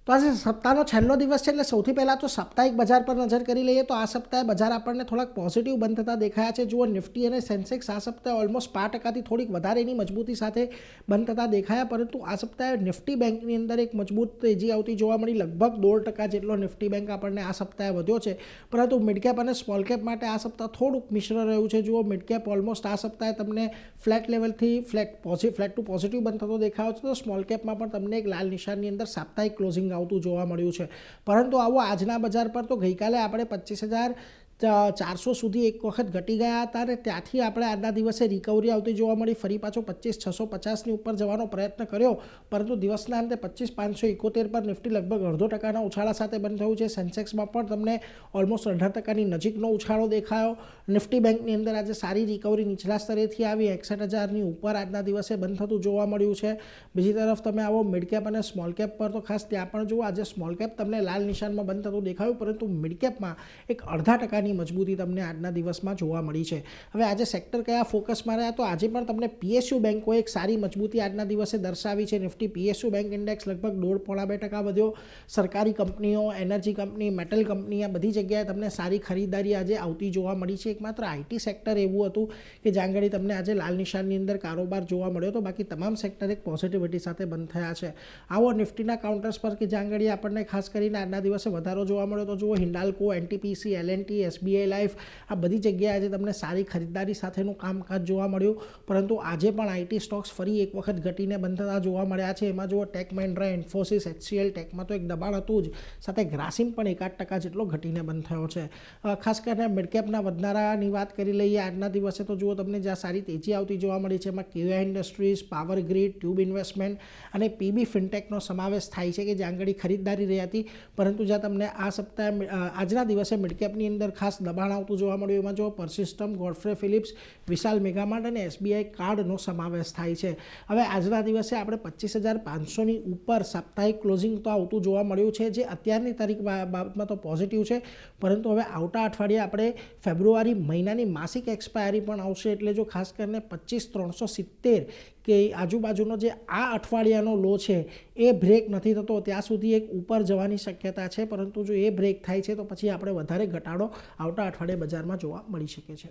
તો આજે સપ્તાહનો છેલ્લો દિવસ છે એટલે સૌથી પહેલાં તો સાપ્તાહિક બજાર પર નજર કરી લઈએ તો આ સપ્તાહે બજાર આપણને થોડાક પોઝિટિવ બંધ થતા દેખાયા છે। જુઓ નિફ્ટી અને સેન્સેક્સ આ સપ્તાહે ઓલમોસ્ટ 5%થી થોડીક વધારે એની મજબૂતી સાથે બંધ થતા દેખાયા, પરંતુ આ સપ્તાહે નિફ્ટી બેંકની અંદર એક મજબૂત તેજી આવતી જોવા મળી। લગભગ 1.5% જેટલો નિફ્ટી બેંક આપણને આ સપ્તાહે વધ્યો છે, પરંતુ મિડ કેપ અને સ્મોલ કેપ માટે આ સપ્તાહ થોડુંક મિશ્ર રહ્યું છે। જુઓ મિડ કેપ ઓલમોસ્ટ આ સપ્તાહે તમને ફ્લેટ લેવલથી ફ્લેટ ટુ પોઝિટિવ બંધ થતો દેખાયો છે, તો સ્મોલ કેપમાં પણ તમને એક લાલ નિશાનની અંદર સાપ્તાહિક ક્લોઝિંગ આવતું જોવા મળ્યું છે। પરંતુ આવો આજના બજાર પર તો ગઈકાલે આપણે 25,400 સુધી એક વખત ઘટી ગયા હતા અને ત્યાંથી આપણે આજના દિવસે રિકવરી આવતી જોવા મળી। ફરી પાછો 25,650ની ઉપર જવાનો પ્રયત્ન કર્યો, પરંતુ દિવસના અંતે 25,571 પર નિફ્ટી લગભગ 0.5% ઉછાળા સાથે બંધ થયું છે। સેન્સેક્સમાં પણ તમને ઓલમોસ્ટ 18%ની નજીકનો ઉછાળો દેખાયો। નિફ્ટી બેંકની અંદર આજે સારી રિકવરી નીચલા સ્તરેથી આવી 61,000ની ઉપર આજના દિવસે બંધ થતું જોવા મળ્યું છે। બીજી તરફ તમે આવો મિડ કેપ અને સ્મોલ કેપ પર, તો ખાસ ત્યાં પણ જુઓ આજે સ્મોલ કેપ તમને લાલ નિશાનમાં બંધ થતું દેખાયું, પરંતુ મિડ કેપમાં એક 0.5%ની મજબૂતી તમને આજના દિવસમાં જોવા મળી છે। હવે આજે સેક્ટર કયા ફોકસમાં રહ્યા, તો આજે પણ તમને પીએસયુ બેંકોએ એક સારી મજબૂતી આજના દિવસે દર્શાવી છે। નિફ્ટી પીએસયુ બેંક ઇન્ડેક્સ લગભગ 1.5-2% વધ્યો। સરકારી કંપનીઓ, એનર્જી કંપની, મેટલ કંપની, આ બધી જગ્યાએ તમને સારી ખરીદારી આજે આવતી જોવા મળી છે। એકમાત્ર આઈટી સેક્ટર એવું હતું કે જ્યાં આગળ તમને આજે લાલ નિશાનની અંદર કારોબાર જોવા મળ્યો હતો, બાકી તમામ સેક્ટર એક પોઝિટિવિટી સાથે બંધ થયા છે। આવો નિફ્ટીના કાઉન્ટર્સ પર કે જ્યાં આગળ આપણને ખાસ કરીને આજના દિવસે વધારો જોવા મળ્યો, તો જુઓ Hindalco, NTPC, L&T, SBI life, આ બધી જગ્યાએ આજે તમને સારી ખરીદારી સાથેનું કામકાજ જોવા મળ્યું, પરંતુ આજે પણ આઈટી સ્ટોક્સ ફરી એક વખત ઘટીને બંધ થતા જોવા મળ્યા છે। એમાં જુઓ ટેક મહિન્દ્રા, ઇન્ફોસિસ, એચસીએલ, ટેકમાં તો એક દબાણ હતું જ, સાથે ગ્રાસિમ પણ 1% જેટલો ઘટીને બંધ થયો છે। ખાસ કરીને મિડકેપના વધનારાની વાત કરી લઈએ આજના દિવસે, તો જુઓ તમને જ્યાં સારી તેજી આવતી જોવા મળી છે એમાં કેયા industries, power grid, tube investment અને પીબી ફિનટેકનો સમાવેશ થાય છે કે જ્યાં આગળ ખરીદદારી રહી હતી, પરંતુ જ્યાં તમને આ સપ્તાહે આજના દિવસે મિડકેપની અંદર ખાસ દબાણ આવતું જોવા મળ્યું। એમાં જો પરસિસ્ટમ, ગોડફ્રે ફિલિપ્સ, વિશાલ મેગામાર્ટ અને એસબીઆઈ કાર્ડનો સમાવેશ થાય છે। હવે આજના દિવસે આપણે 25,500ની ઉપર સાપ્તાહિક ક્લોઝિંગ તો આવતું જોવા મળ્યું છે, જે અત્યારની તારીખ બાબતમાં તો પોઝિટિવ છે, પરંતુ હવે આવતા અઠવાડિયે આપણે ફેબ્રુઆરી મહિનાની માસિક એક્સપાયરી પણ આવશે, એટલે જો ખાસ કરીને 25,370 કે આજુબાજુનો જે આ અઠવાડિયાનો લો છે એ બ્રેક નથી થતો ત્યાં સુધી એક ઉપર જવાની શક્યતા છે, પરંતુ જો એ બ્રેક થાય છે તો પછી આપણે વધારે ઘટાડો આવતા અઠવાડિયે બજારમાં જોવા મળી શકે છે।